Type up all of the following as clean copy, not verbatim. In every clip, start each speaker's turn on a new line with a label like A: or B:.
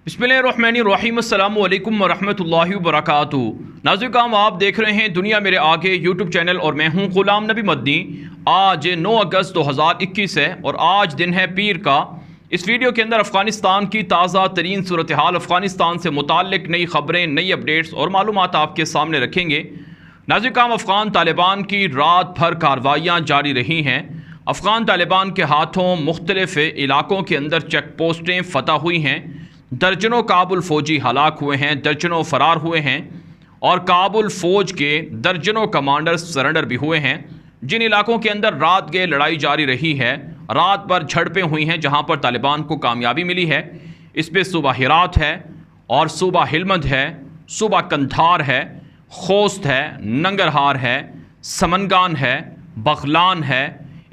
A: बिस्मिल्लाहिर्रहमानिर्रहीम अस्सलामु अलैकुम वरहमतुल्लाहि वबरकातुहू। नाज़रीन, आप देख रहे हैं दुनिया मेरे आगे यूट्यूब चैनल और मैं हूं ग़ुलाम नबी मदनी। आज 9 अगस्त 2021 है और आज दिन है पीर का। इस वीडियो के अंदर अफ़गानिस्तान की ताज़ा तरीन सूरत हाल, अफ़गानिस्तान से मुताल्लिक नई ख़बरें, नई अपडेट्स और मालूमात आपके सामने रखेंगे। नाज़रीन, अफ़गान तालिबान की रात भर कार्रवाइयाँ जारी रही हैं। अफ़गान तालिबान के हाथों मुख्तलिफ़ इलाकों के अंदर चेक पोस्टें फ़तह हुई हैं। दर्जनों काबुल फ़ौजी हलाक हुए हैं, दर्जनों फ़रार हुए हैं और काबुल फ़ौज के दर्जनों कमांडर सरेंडर भी हुए हैं। जिन इलाकों के अंदर रात गए लड़ाई जारी रही है, रात भर झड़पें हुई हैं, जहां पर तालिबान को कामयाबी मिली है, इस पर सूबा हिरात है और सूबा हिलमंद है, सूबा कंधार है, खोस्त है, नंगरहार है, समनगान है, बगलान है,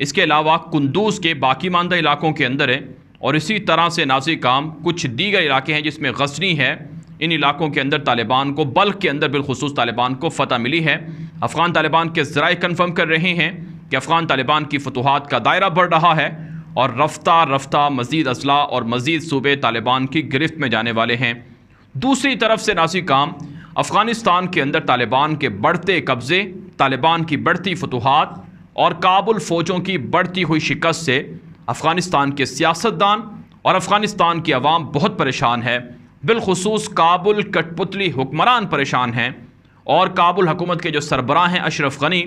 A: इसके अलावा कुंदूज के बाकी मानदा इलाकों के अंदर है। और इसी तरह से नाज़रीन काम कुछ दीगर इलाके हैं जिसमें गज़नी है। इन इलाकों के अंदर तालिबान को बल्क के अंदर बिलखुसूस तालिबान को फ़तह मिली है। अफ़गान तालिबान के ज़राए कन्फर्म कर रहे हैं कि अफ़गान तालिबान की फतूहात का दायरा बढ़ रहा है और रफ्ता रफ्ता मज़ीद असला और मज़ीद सूबे तालिबान की गिरफ्त में जाने वाले हैं। दूसरी तरफ से नाज़रीन काम अफ़गानिस्तान के अंदर तालिबान के बढ़ते कब्ज़े, तालिबान की बढ़ती फतूहात और काबुल फ़ौजों की बढ़ती हुई शिकस्त से अफ़गानिस्तान के सियासतदान और अफ़गानिस्तान की आवाम बहुत परेशान है। बिलखुसूस काबुल कठपुतली हुक्मरान परेशान हैं और काबुल हुकूमत के जो सरबराह हैं अशरफ गनी,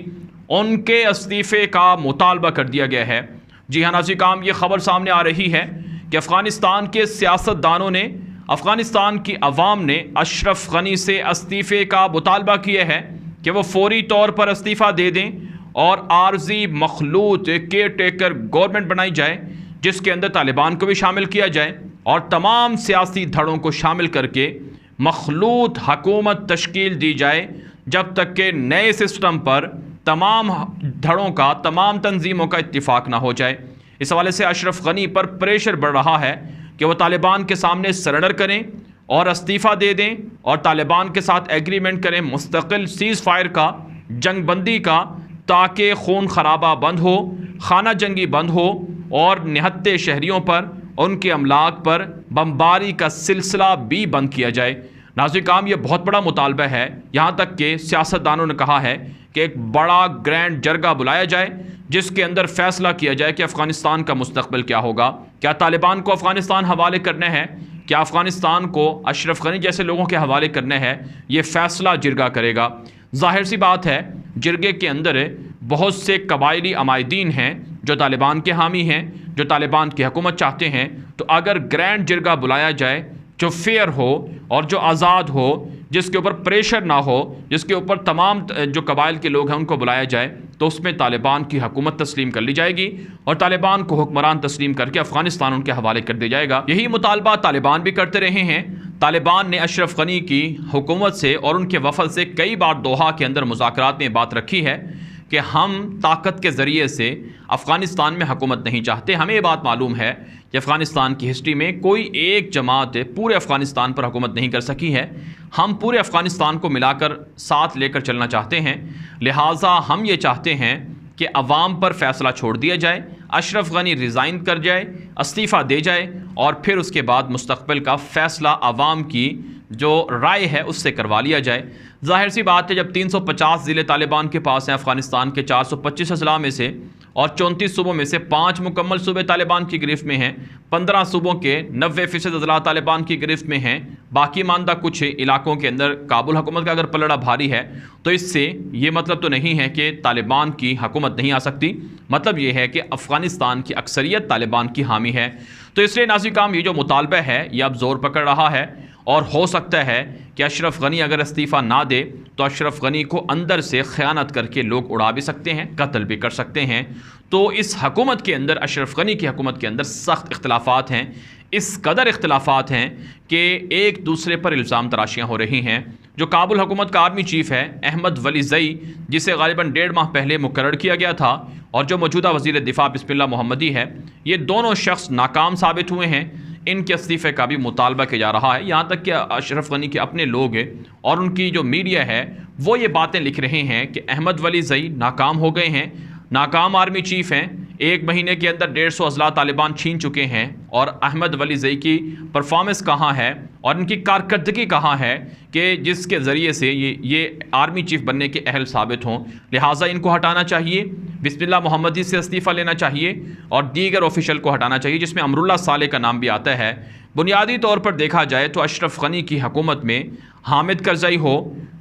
A: उनके इस्तीफ़े का मुतालबा कर दिया गया है। जी हाँ नाज़रीन काम, ये ख़बर सामने आ रही है कि अफ़गानिस्तान के सियासतदानों ने, अफ़गानिस्तान की आवाम ने अशरफ गनी से इस्तीफ़े का मुतालबा किया है कि वो फौरी तौर पर इस्तीफ़ा दे दें और आर्जी मखलूत केयर टेकर गवर्नमेंट बनाई जाए, जिसके अंदर तालिबान को भी शामिल किया जाए और तमाम सियासी धड़ों को शामिल करके मखलूत हुकूमत तश्कील दी जाए, जब तक के नए सिस्टम पर तमाम धड़ों का, तमाम तंजीमों का इत्तिफाक ना हो जाए। इस हवाले से अशरफ गनी पर प्रेशर बढ़ रहा है कि वह तालिबान के सामने सरेंडर करें और इस्तीफ़ा दे दें और तालिबान के साथ एग्रीमेंट करें मुस्तकिल सीज़ फायर का, जंग बंदी का, ताकि खून खराबा बंद हो, खाना जंगी बंद हो और निहत्ते शहरियों पर, उनके अमलाक पर बमबारी का सिलसिला भी बंद किया जाए। नाज़रीन काम, ये बहुत बड़ा मुतालबा है। यहाँ तक कि सियासतदानों ने कहा है कि एक बड़ा ग्रैंड जरगा बुलाया जाए जिसके अंदर फैसला किया जाए कि अफ़गानिस्तान का मुस्तकबिल क्या होगा। क्या तालिबान को अफ़गानिस्तान हवाले करना है, क्या अफ़गानिस्तान को अशरफ गनी जैसे लोगों के हवाले करना है, ये फ़ैसला जिरगा करेगा। ज़ाहिर सी बात है, जिरगे के अंदर बहुत से कबायली अमायदीन हैं जो तालिबान के हामी हैं, जो तालिबान की हुकूमत चाहते हैं। तो अगर ग्रैंड जिरगा बुलाया जाए जो फेयर हो और जो आज़ाद हो, जिसके ऊपर प्रेशर ना हो, जिसके ऊपर तमाम जो कबाइल के लोग हैं उनको बुलाया जाए, तो उसमें तालिबान की हुकूमत तस्लीम कर ली जाएगी और तालिबान को हुक्मरान तस्लीम करके अफ़गानिस्तान उनके हवाले कर दिया जाएगा। यही मुतालबा तालिबान भी करते रहे हैं। तालिबान ने अशरफ गनी की हुकूमत से और उनके वफद से कई बार दोहा के अंदर मुज़ाकरात में बात रखी है कि हम ताकत के ज़रिए से अफ़गानिस्तान में हुकूमत नहीं चाहते। हमें ये बात मालूम है कि अफ़गानिस्तान की हिस्ट्री में कोई एक जमात पूरे अफ़गानिस्तान पर हुकूमत नहीं कर सकी है। हम पूरे अफ़गानिस्तान को मिलाकर साथ लेकर चलना चाहते हैं। लिहाजा हम ये चाहते हैं कि अवाम पर फ़ैसला छोड़ दिया जाए, अशरफ गनी रिज़ाइन कर जाए, इस्तीफ़ा दे जाए और फिर उसके बाद मुस्तक़बिल का फ़ैसला अवाम की जो राय है उससे करवा लिया जाए। ज़ाहिर सी बात है, जब 350 ज़िले तालिबान के पास हैं अफ़गानिस्तान के 425 अज़ला में से और 34 सूबों में से 5 मुकम्मल सूबे तालिबान की गिरफ्त में हैं, 15 सूबों के 90% अज़ला तालिबान की गिरफ्त में हैं, बाकी मानदा कुछ इलाकों के अंदर काबुल हुकूमत का अगर पलड़ा भारी है, तो इससे ये मतलब तो नहीं है कि तालिबान की हुकूमत नहीं आ सकती। मतलब ये है कि अफ़गानिस्तान की अक्सरियत तालिबान की हामी है। तो इसलिए नाज़रीन काम, ये जो मुतालबा है ये अब ज़ोर पकड़ रहा है और हो सकता है कि अशरफ गनी अगर इस्तीफ़ा ना दे तो अशरफ गनी को अंदर से ख़यानत करके लोग उड़ा भी सकते हैं, कत्ल भी कर सकते हैं। तो इस हुकूमत के अंदर, अशरफ गनी की हुकूमत के अंदर सख्त इख्तलाफात हैं, इस कदर इख्तलाफात हैं कि एक दूसरे पर इल्ज़ाम तराशियाँ हो रही हैं। जो काबुल हुकूमत का आर्मी चीफ़ है अहमद वली ज़ई, जिसे ग़ालिबन 1.5 माह पहले मुकर्रर किया गया था, और जो मौजूदा वज़ीर दिफ़ा बिस्मिल्लाह मोहम्मदी है, ये दोनों शख्स नाकाम साबित हुए हैं। इनके इस्तीफ़े का भी मुतालबा किया जा रहा है। यहाँ तक कि अशरफ गनी के अपने लोग और उनकी जो मीडिया है वो ये बातें लिख रहे हैं कि अहमद वली ज़ई नाकाम हो गए हैं, नाकाम आर्मी चीफ़ हैं, 1 महीने के अंदर 150 अज़ला तालिबान छीन चुके हैं और अहमद वली ज़ई की परफॉर्मेंस कहाँ है और इनकी कारकर्दगी कहाँ है कि जिसके ज़रिए से ये आर्मी चीफ बनने के अहल साबित हों। लिहाजा इनको हटाना चाहिए, बिस्मिल्लाह मोहम्मदी से इस्तीफ़ा लेना चाहिए और दीगर ऑफिशियल को हटाना चाहिए, जिसमें अमरुल्लाह साले का नाम भी आता है। बुनियादी तौर पर देखा जाए तो अशरफ गनी की हुकूमत में हामिद करज़ई हो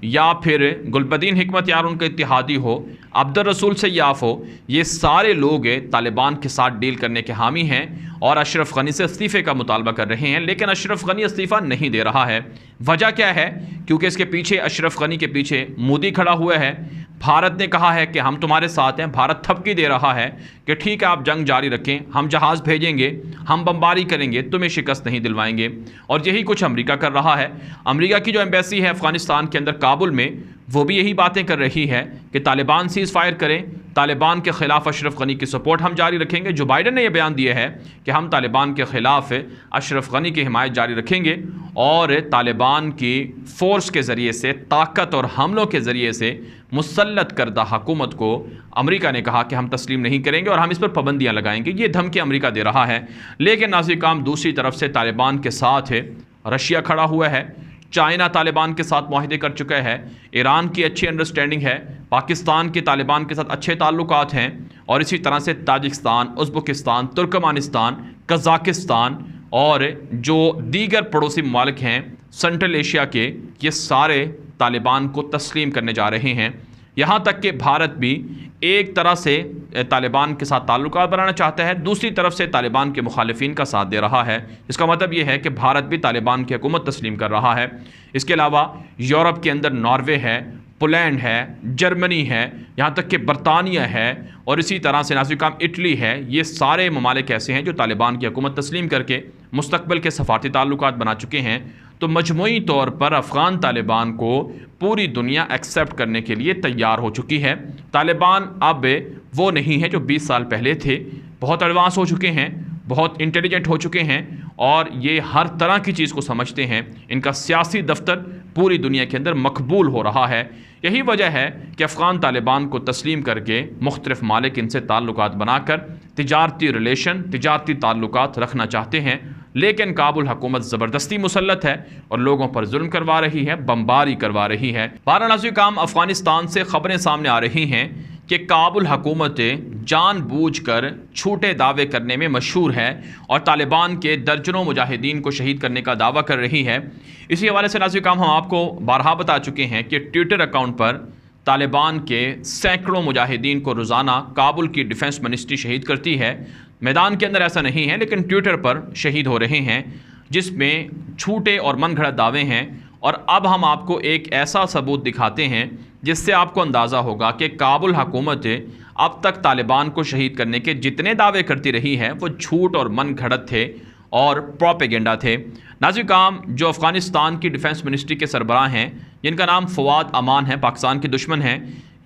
A: या फिर गुलबदीन हिकमत यार उनके इत्तेहादी हो, अब्दुल रसूल सय्याफ हो, ये सारे लोग तालिबान के साथ डील करने के हामी हैं और अशरफ गनी से इस्तीफ़े का मुतालबा कर रहे हैं। लेकिन अशरफ गनी इस्तीफ़ा नहीं दे रहा है। वजह क्या है? क्योंकि इसके पीछे, अशरफ गनी के पीछे मोदी खड़ा हुआ है। भारत ने कहा है कि हम तुम्हारे साथ हैं। भारत थपकी दे रहा है कि ठीक है, आप जंग जारी रखें, हम जहाज़ भेजेंगे, हम बमबारी करेंगे, तुम्हें शिकस्त नहीं दिलवाएंगे। और यही कुछ अमेरिका कर रहा है। अमेरिका की जो एम्बेसी है अफ़गानिस्तान के अंदर काबुल में, वो भी यही बातें कर रही है कि तालिबान सीज़ फायर करें, तालिबान के ख़िलाफ़ अशरफ गनी की सपोर्ट हम जारी रखेंगे। जो बाइडन ने यह बयान दिया है कि हम तालिबान के ख़िलाफ़ अशरफ गनी की हिमायत जारी रखेंगे और तालिबान की फ़ोर्स के ज़रिए से, ताकत और हमलों के ज़रिए से मुसल्लत करदा हुकूमत को अमेरिका ने कहा कि हम तस्लीम नहीं करेंगे और हम इस पर पाबंदियाँ लगाएंगे। ये धमकी अमेरिका दे रहा है। लेकिन नाज़िर दूसरी तरफ से तालिबान के साथ रशिया खड़ा हुआ है, चाइना तालिबान के साथ मुआहदे कर चुका है, ईरान की अच्छी अंडरस्टैंडिंग है, पाकिस्तान के तालिबान के साथ अच्छे ताल्लुकात हैं और इसी तरह से ताजिकिस्तान, उज़्बेकिस्तान, तुर्कमानिस्तान, कज़ाकिस्तान और जो दीगर पड़ोसी ममालिक हैं सेंट्रल एशिया के, ये सारे तालिबान को तस्लीम करने जा रहे हैं। यहाँ तक कि भारत भी एक तरह से तालिबान के साथ ताल्लुकात बनाना चाहता है, दूसरी तरफ से तालिबान के मुखालिफिन का साथ दे रहा है। इसका मतलब ये है कि भारत भी तालिबान की हुकूमत तस्लीम कर रहा है। इसके अलावा यूरोप के अंदर नॉर्वे है, पोलैंड है, जर्मनी है, यहाँ तक कि बरतानिया है और इसी तरह से नाज़िर इटली है। ये सारे ममालिक ऐसे हैं जो तालिबान की हुकूमत तस्लीम करके मुस्तक़बिल के सफ़ारती ताल्लुकात बना चुके हैं। तो मजमूई तौर पर अफ़गान तालिबान को पूरी दुनिया एक्सेप्ट करने के लिए तैयार हो चुकी है। तालिबान अब वो नहीं है जो 20 साल पहले थे, बहुत एडवांस हो चुके हैं, बहुत इंटेलिजेंट हो चुके हैं और ये हर तरह की चीज़ को समझते हैं। इनका सियासी दफ्तर पूरी दुनिया के अंदर मकबूल हो रहा है। यही वजह है कि अफ़गान तालिबान को तस्लीम करके मुख्तलिफ मालिक इनसे ताल्लुकात बनाकर तिजारती रिलेशन, तिजारती ताल्लुकात रखना चाहते हैं। लेकिन काबुल हुकूमत ज़बरदस्ती मुसल्लत है और लोगों पर जुल्म करवा रही है, बमबारी करवा रही है। वाराणसी अफ़गानिस्तान से ख़बरें सामने आ रही हैं कि काबुल हुकूमत जानबूझकर झूठे दावे करने में मशहूर है और तालिबान के दर्जनों मुजाहिदीन को शहीद करने का दावा कर रही है। इसी हवाले से नाज़िर हम आपको बारहा बता चुके हैं कि ट्विटर अकाउंट पर तालिबान के सैकड़ों मुजाहिदीन को रोज़ाना काबुल की डिफेंस मिनिस्ट्री शहीद करती है। मैदान के अंदर ऐसा नहीं है, लेकिन ट्विटर पर शहीद हो रहे हैं, जिसमें झूठे और मन घड़त दावे हैं। और अब हम आपको एक ऐसा सबूत दिखाते हैं जिससे आपको अंदाज़ा होगा कि काबुल हुकूमत अब तक तालिबान को शहीद करने के जितने दावे करती रही है वो झूठ और मन घड़त थे और प्रोपेगेंडा थे। नाज़िर जो अफ़गानिस्तान की डिफेंस मिनिस्ट्री के सरबराह हैं, जिनका नाम फवाद अमान है, पाकिस्तान के दुश्मन हैं,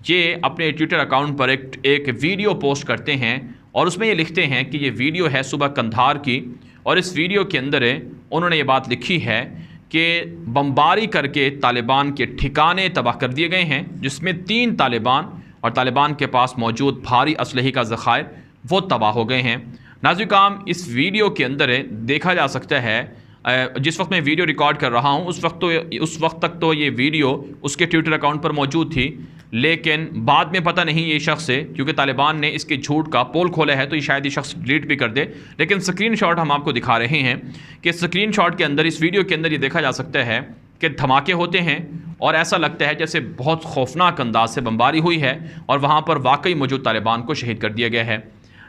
A: ये अपने ट्विटर अकाउंट पर एक वीडियो पोस्ट करते हैं और उसमें ये लिखते हैं कि ये वीडियो है सुबह कंधार की और इस वीडियो के अंदर उन्होंने ये बात लिखी है कि बमबारी करके तालिबान के ठिकाने तबाह कर दिए गए हैं, जिसमें 3 तालिबान और तालिबान के पास मौजूद भारी असलहे का ज़ख़ायर वो तबाह हो गए हैं। नाज़िर इस वीडियो के अंदर देखा जा सकता है, जिस वक्त मैं वीडियो रिकॉर्ड कर रहा हूँ उस वक्त तक तो ये वीडियो उसके ट्विटर अकाउंट पर मौजूद थी, लेकिन बाद में पता नहीं ये शख्स है, क्योंकि तालिबान ने इसके झूठ का पोल खोला है तो ये शायद ये शख्स डिलीट भी कर दे। लेकिन स्क्रीनशॉट हम आपको दिखा रहे हैं कि स्क्रीनशॉट के अंदर, इस वीडियो के अंदर ये देखा जा सकता है कि धमाके होते हैं और ऐसा लगता है जैसे बहुत खौफनाक अंदाज से बमबारी हुई है और वहाँ पर वाकई मौजूद तालिबान को शहीद कर दिया गया है।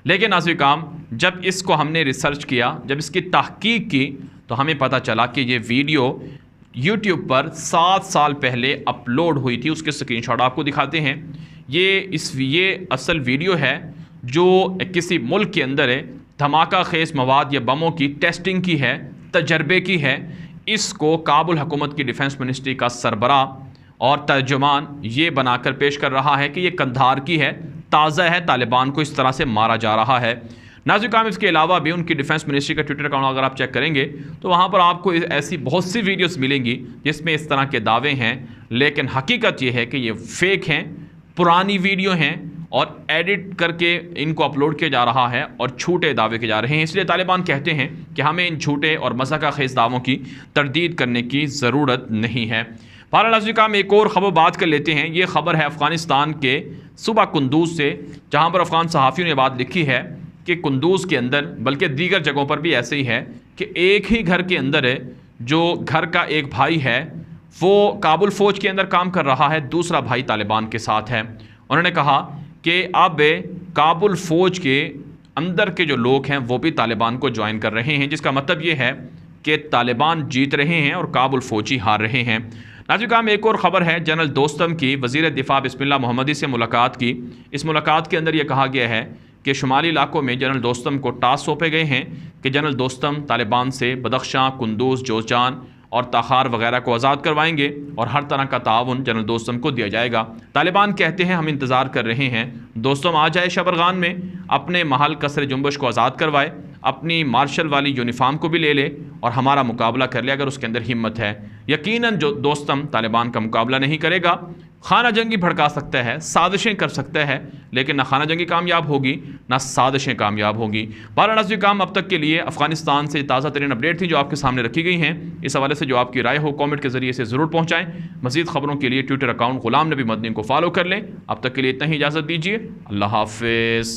A: लेकिन नाज़िर जब इसको हमने रिसर्च किया, जब इसकी तहकीक की, तो हमें पता चला कि ये वीडियो YouTube पर 7 साल पहले अपलोड हुई थी। उसके स्क्रीनशॉट आपको दिखाते हैं। ये असल वीडियो है जो किसी मुल्क के अंदर धमाका खेज मवाद या बमों की टेस्टिंग की है, तजर्बे की है। इसको काबुल हुकूमत की डिफेंस मिनिस्ट्री का सरबराह और तर्जुमान ये बनाकर पेश कर रहा है कि ये कंधार की है, ताज़ा है, तालिबान को इस तरह से मारा जा रहा है। नाज़िर इसके अलावा भी उनकी डिफेंस मिनिस्ट्री का ट्विटर अकाउंट अगर आप चेक करेंगे तो वहाँ पर आपको ऐसी बहुत सी वीडियोस मिलेंगी जिसमें इस तरह के दावे हैं, लेकिन हकीकत ये है कि ये फेक हैं, पुरानी वीडियो हैं और एडिट करके इनको अपलोड किया जा रहा है और झूठे दावे किए जा रहे हैं। इसलिए तालिबान कहते हैं कि हमें इन झूठे और मज़ाक़खेज़ दावों की तरदीद करने की ज़रूरत नहीं है। बहरहाल नाज़रीन, हम एक और ख़बर बात कर लेते हैं। ये ख़बर है अफ़गानिस्तान के सूबा कुंदूज़ से, जहाँ पर अफ़गान सहाफ़ियों ने बात लिखी है कि कुंदूज़ के अंदर, बल्कि दीगर जगहों पर भी ऐसे ही है कि एक ही घर के अंदर जो घर का एक भाई है वो काबुल फ़ौज के अंदर काम कर रहा है, दूसरा भाई तालिबान के साथ है। उन्होंने कहा कि अब काबुल फ़ौज के अंदर के जो लोग हैं वो भी तालिबान को ज्वाइन कर रहे हैं, जिसका मतलब ये है कि तालिबान जीत रहे हैं और काबुल फ़ौजी हार रहे हैं। नाज़रीन, एक और ख़बर है जनरल दोस्तम की वज़ीर दिफ़ा बिस्मिल्लाह मोहम्मदी से मुलाकात की। इस मुलाकात के अंदर यह कहा गया है कि शुमाली इलाकों में जनरल दोस्तम को टास्क सौंपे गए हैं कि जनरल दोस्तम तालिबान से बदख्शां, कुंदूज़, जोजान और ताखार वगैरह को आज़ाद करवाएंगे और हर तरह का ताउन जनरल दोस्तम को दिया जाएगा। तालिबान कहते हैं हम इंतज़ार कर रहे हैं, दोस्तम आ जाए शबरगान में, अपने महल कसर जुम्बश को आज़ाद करवाए, अपनी मार्शल वाली यूनिफॉर्म को भी ले ले और हमारा मुकाबला कर ले अगर उसके अंदर हिम्मत है। यकीनन जो दोस्तम तालिबान का मुकाबला नहीं करेगा, खाना जंगी भड़का सकता है, साजिशें कर सकता है, लेकिन ना खाना जंगी कामयाब होगी ना साजिशें कामयाब होगी। बहरहाल नाज़रीन, अब तक के लिए अफ़गानिस्तान से ताज़ा तरीन अपडेट थी जो आपके सामने रखी गई हैं। इस हवाले से जो आपकी राय हो कमेंट के ज़रिए से ज़रूर पहुँचाएँ। मज़ीद ख़बरों के लिए ट्विटर अकाउंट ग़ुलाम नबी मदनी को फॉलो कर लें। अब तक के लिए इतना ही इजाज़त दीजिए। अल्लाह हाफ़िज़।